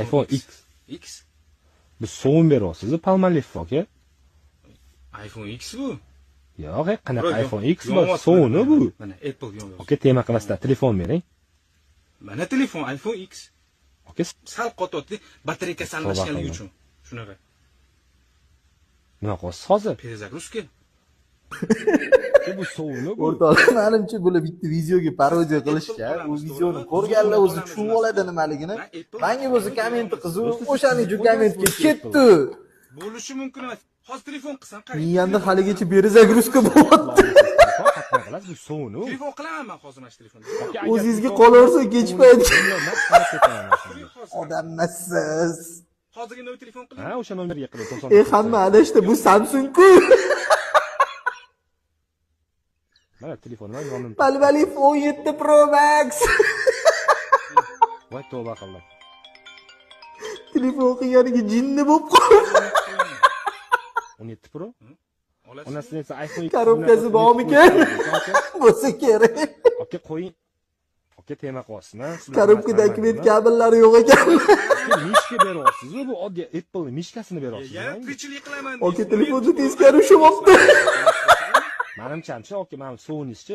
iPhone X. X. Biz sovun beryapsiz, Palmolive aka. iPhone X bu. Yo'q, qanaqa iPhone X bu? Yonmayapti, Sovuni bu. Mana Apple yonyapti. Aka, tema qilmasdan telefon bering. Mana telefon iPhone X. Aka, Sal qotyapti, batareyka salmashganligi uchun. Shunaqa. nima qilyapsiz hozir? Перезагрузка. Bu sovuni bu. O'rtoqlar, menimcha bular bitta videoga parodiya qilishga, u videoni ko'rganlar o'zi tushunib oladi nimaligini. Menga o'zi komment qizuv, o'shaning uchun kommentga ketdi. Bo'lishi mumkin emas. Hozir telefon qilsam qarang. Miyamda haligacha перезагрузка bo'lyapti. Bu sovuni. Telefon qilaman men hozir mana shu telefonda. O'zingizga qolaversa kech payt odam emassiz. Hozirgi noy telefon qiling. Ha, o'sha nomerga qiling. Hamma adashdi, bu Samsung-ku. Mana telefonlar yonimda. Palmolive 17 Pro Max. Voy tavba qildim. Telefon qilganiga jinni bo'lib qoldi. 17 Pro? Olasiz. Onasi esa iPhone X. Korobkasi bormikan? Bo'lsa kerak. Aka qo'ying. Aka tema qilyapsizmi? Korobka dokument kabellari yo'q ekan. Mishka beryapsiz, bu oddiy Apple mishkasini beryapsiz. Yana tirikchilik qilaman. Oka telefonni teskari ushlayapti. Menimcha, aka, men sovunischi